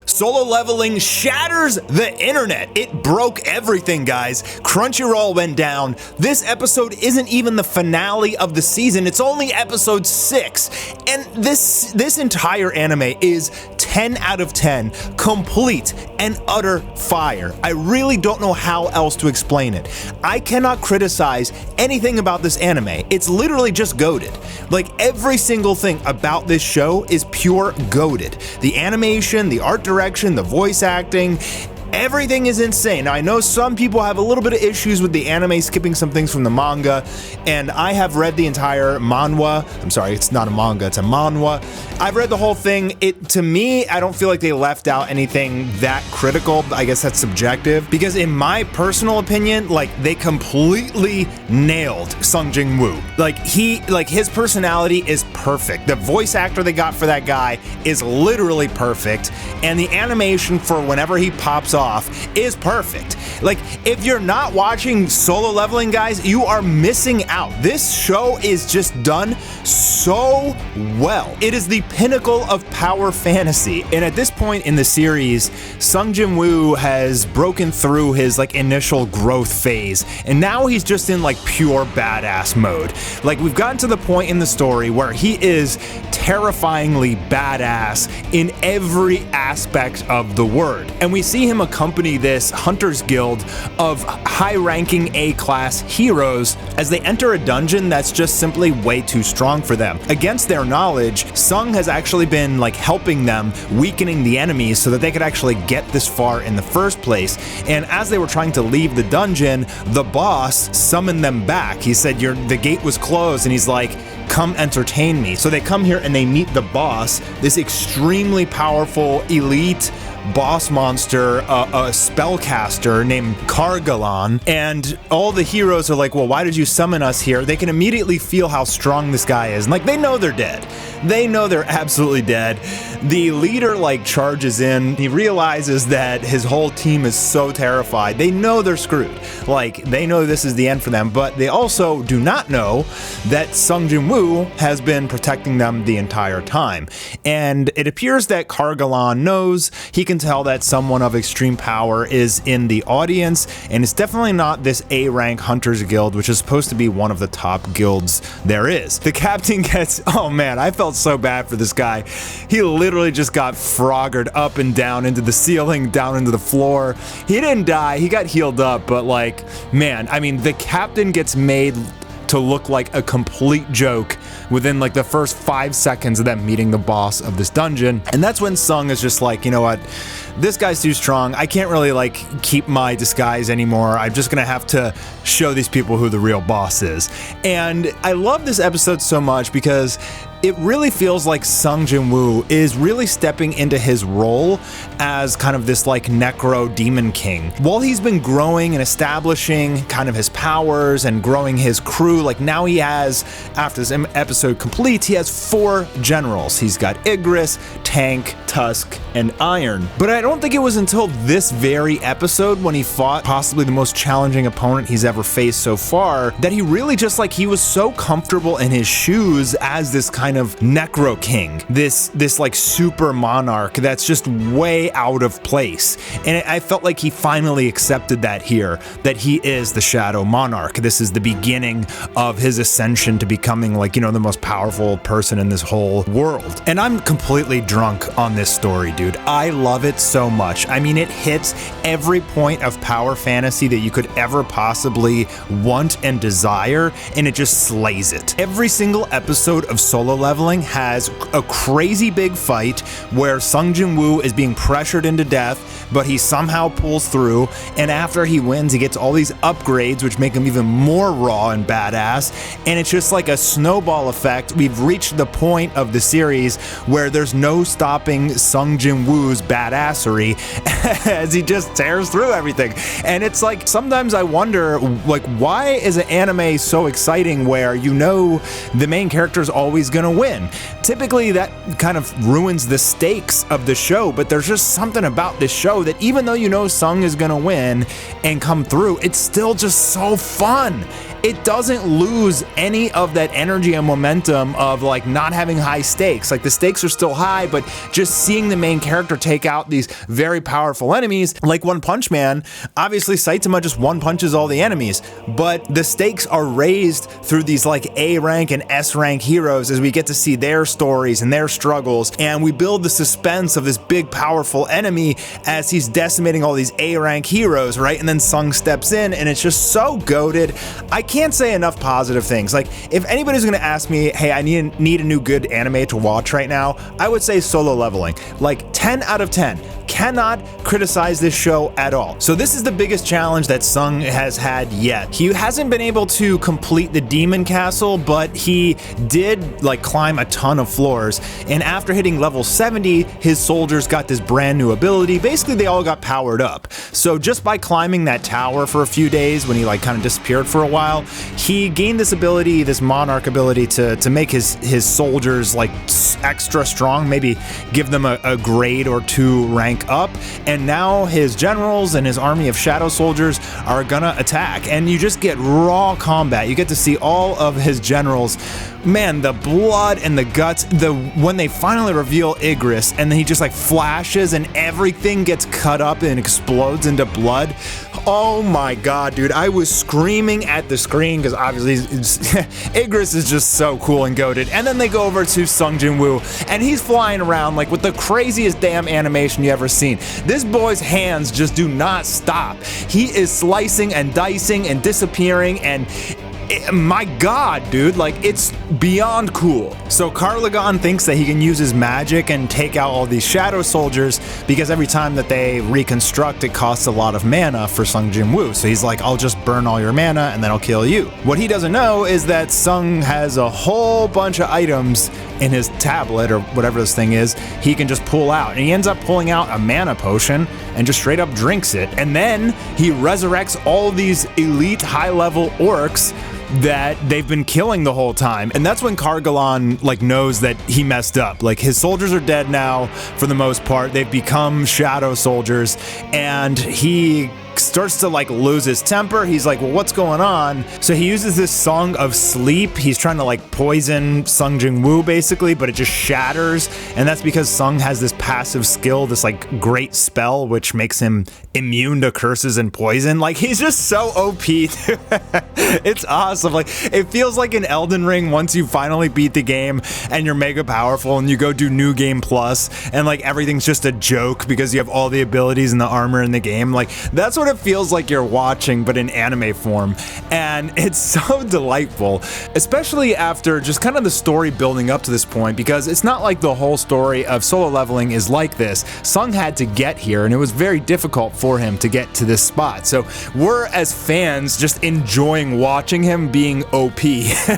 Solo Leveling shatters the internet. It broke everything, guys. Crunchyroll went down. This episode isn't even the finale of the season. It's only episode 6. And this entire anime is 10 out of 10, complete and utter fire. I really don't know how else to explain it. I cannot criticize anything about this anime. It's literally just goated. Like, every single thing about this show is pure goated. The animation, the art direction, the voice acting, everything is insane. Now, I know some people have a little bit of issues with the anime skipping some things from the manga, and I have read the entire manhwa. I'm sorry, it's not a manga, it's a manhwa. I've read the whole thing. To me, I don't feel like they left out anything that critical. I guess that's subjective, because in my personal opinion, like, they completely nailed Sung Jin-woo. Like, his personality is perfect. The voice actor they got for that guy is literally perfect, and the animation for whenever he pops off is perfect. Like, if you're not watching Solo Leveling, guys, you are missing out. This show is just done so well. It is the pinnacle of power fantasy. And at this point in the series, Sung Jin-woo has broken through his initial growth phase, and now he's just in pure badass mode. Like, we've gotten to the point in the story where he is terrifyingly badass in every aspect of the word. And we see him accompany this Hunters Guild of high-ranking A-class heroes as they enter a dungeon that's just simply way too strong for them. Against their knowledge, Sung has actually been helping them, weakening the enemies so that they could actually get this far in the first place. And as they were trying to leave the dungeon, the boss summoned them back. He said, the gate was closed, and he's like, come entertain me. So they come here and they meet the boss, this extremely powerful elite boss monster, a spellcaster named Kargalan, and all the heroes are like, well, why did you summon us here? They can immediately feel how strong this guy is, and they know they're dead. They know they're absolutely dead. The leader charges in. He realizes that his whole team is so terrified. They know they're screwed. They know this is the end for them, but they also do not know that Sung Jin-woo has been protecting them the entire time. And it appears that Kargalan knows. He can tell that someone of extreme power is in the audience, and it's definitely not this A-rank Hunters Guild, which is supposed to be one of the top guilds there is. The captain gets, oh man, I felt so bad for this guy. He literally just got froggered up and down into the ceiling, down into the floor. He didn't die, he got healed up, but man, I mean, the captain gets made to look like a complete joke within the first 5 seconds of them meeting the boss of this dungeon. And that's when Sung is just like, you know what, this guy's too strong. I can't really keep my disguise anymore. I'm just gonna have to show these people who the real boss is. And I love this episode so much because it really feels like Sung Jin-woo is really stepping into his role as kind of this necro demon king. While he's been growing and establishing kind of his powers and growing his crew, now he has, after this episode completes, he has 4 generals. He's got Igris, Tank, Tusk, and Iron. But I don't think it was until this very episode, when he fought possibly the most challenging opponent he's ever faced so far, that he really just he was so comfortable in his shoes as this kind of necro king, this super monarch that's just way out of place. And I felt like he finally accepted that here, that he is the Shadow Monarch. This is the beginning of his ascension to becoming the most powerful person in this whole world. And I'm completely drunk on this story, dude. I love it so much. I mean, it hits every point of power fantasy that you could ever possibly want and desire, and it just slays it. Every single episode of Solo Leveling has a crazy big fight where Sung Jin-woo is being pressured into death, but he somehow pulls through, and after he wins, he gets all these upgrades which make him even more raw and badass, and it's just like a snowball effect. We've reached the point of the series where there's no stopping Sung Jin-woo's badassery as he just tears through everything. And it's sometimes I wonder, why is an anime so exciting where the main character is always gonna win? Typically that kind of ruins the stakes of the show, but there's just something about this show that even though Sung is gonna win and come through, it's still just so fun. it doesn't lose any of that energy and momentum of like not having high stakes. Like the stakes are still high, but just seeing the main character take out these very powerful enemies like One Punch Man, obviously Saitama just one punches all the enemies, but the stakes are raised through these like A rank and S rank heroes as we get to see their stories and their struggles, and we build the suspense of this big powerful enemy as he's decimating all these A rank heroes, right? And then Sung steps in and it's just so goated. I can't say enough positive things. Like if anybody's gonna ask me, hey, I need a new good anime to watch right now, I would say Solo Leveling. Like 10 out of 10. Cannot criticize this show at all. So this is the biggest challenge that Sung has had yet. He hasn't been able to complete the Demon Castle, but he did like climb a ton of floors, and after hitting level 70, his soldiers got this brand new ability. Basically, they all got powered up. So just by climbing that tower for a few days when he like kind of disappeared for a while, he gained this ability, this Monarch ability to make his soldiers like extra strong, maybe give them a grade or 2 rank up, and now his generals and his army of shadow soldiers are gonna attack, and you just get raw combat. You get to see all of his generals. Man, the blood and the guts, when they finally reveal Igris and then he just like flashes and everything gets cut up and explodes into blood. Oh my god, dude, I was screaming at the screen because obviously Igris is just so cool and goated. And then they go over to Sung Jin-woo and he's flying around like with the craziest damn animation you ever seen. This boy's hands just do not stop. He is slicing and dicing and disappearing, and my god, dude, like it's beyond cool. So Carlagon thinks that he can use his magic and take out all these shadow soldiers because every time that they reconstruct it costs a lot of mana for Sung Jin-woo. So he's like, I'll just burn all your mana and then I'll kill you. What he doesn't know is that Sung has a whole bunch of items in his tablet or whatever this thing is he can just pull out, and he ends up pulling out a mana potion and just straight up drinks it, and then he resurrects all these elite high level orcs that they've been killing the whole time. And that's when Cargalan like knows that he messed up. Like his soldiers are dead now for the most part. They've become shadow soldiers, and he starts to like lose his temper. He's like, well, what's going on? So he uses this Song of Sleep. He's trying to like poison Sung Jin-woo basically, but it just shatters. And that's because Sung has this passive skill, this like great spell, which makes him immune to curses and poison. Like he's just so OP. It's awesome. Like it feels like in Elden Ring once you finally beat the game and you're mega powerful and you go do New Game Plus and like everything's just a joke because you have all the abilities and the armor in the game. Like that's what it feels like you're watching, but in anime form. And it's so delightful, especially after just kind of the story building up to this point, because it's not like the whole story of Solo Leveling is like this. Sung had to get here, and it was very difficult for him to get to this spot. So we're as fans just enjoying watching him being OP.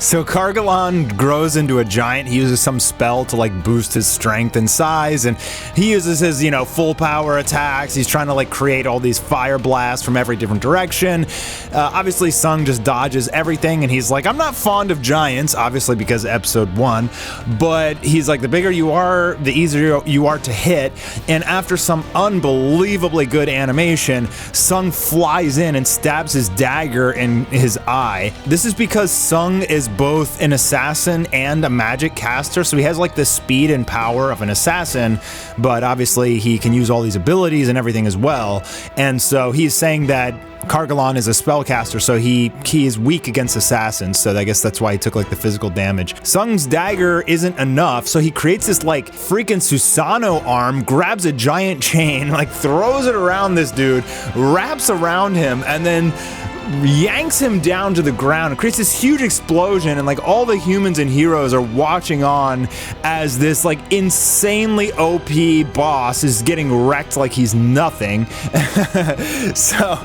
So Cargalan grows into a giant. He uses some spell to like boost his strength and size, and he uses his, you know, full power attacks. He's trying to like create all these fire blasts from every different direction. Obviously Sung just dodges everything, and he's like, I'm not fond of giants, obviously because episode 1, but he's like, the bigger you are, the easier you are to hit. And after some unbelievably good animation, Sung flies in and stabs his dagger in his eye. This is because Sung is both an assassin and a magic caster, so he has like the speed and power of an assassin, but obviously he can use all these abilities and everything as well. And so he's saying that Cargalan is a spellcaster, so he is weak against assassins, so I guess that's why he took like the physical damage. Sung's dagger isn't enough, so he creates this like freaking Susanoo arm, grabs a giant chain, like throws it around this dude, wraps around him, and then yanks him down to the ground. It creates this huge explosion, and like all the humans and heroes are watching on as this like insanely OP boss is getting wrecked like he's nothing. So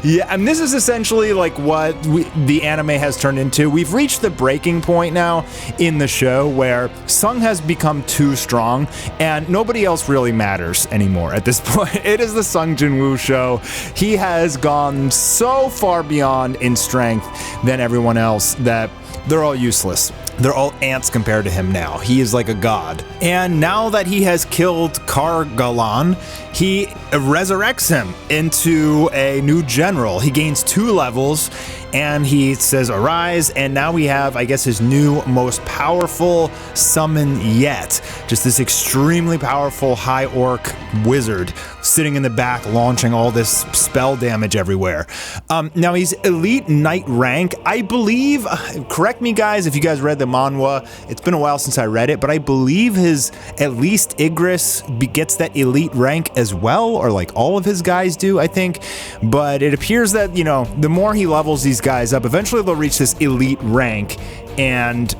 yeah, and this is essentially like what the anime has turned into. We've reached the breaking point now in the show where Sung has become too strong and nobody else really matters anymore at this point. It is the Sung Jin-woo show. He has gone so far beyond in strength than everyone else that they're all useless. They're all ants compared to him now. He is like a god. And now that he has killed Cargalan, he resurrects him into a new general. He gains 2 levels, and he says arise, and now we have, I guess, his new most powerful summon yet. Just this extremely powerful high orc wizard sitting in the back launching all this spell damage everywhere. Now he's elite knight rank, I believe. Correct me guys if you guys read the manhwa, it's been a while since I read it, but I believe his, at least Igris gets that elite rank as well, or like all of his guys do, I think. But it appears that, you know, the more he levels these guys up, eventually they'll reach this elite rank, and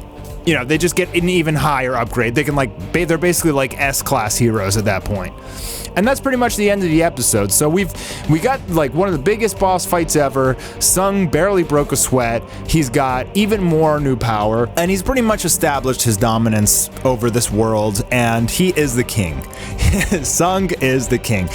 you know, they just get an even higher upgrade. They can like, they're basically like S-class heroes at that point. And that's pretty much the end of the episode. So we got like one of the biggest boss fights ever. Sung barely broke a sweat. He's got even more new power, and he's pretty much established his dominance over this world, and he is the king. Sung is the king.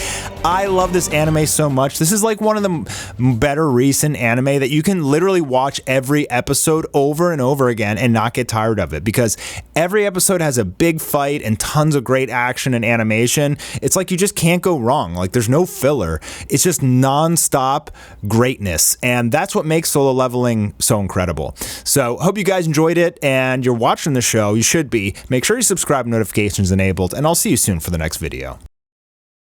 I love this anime so much. This is like one of the better recent anime that you can literally watch every episode over and over again and not get tired of it, because every episode has a big fight and tons of great action and animation. It's like you just can't go wrong. Like there's no filler. It's just non-stop greatness, and that's what makes Solo Leveling so incredible. So hope you guys enjoyed it, and you're watching the show. You should be. Make sure you subscribe, notifications enabled, and I'll see you soon for the next video.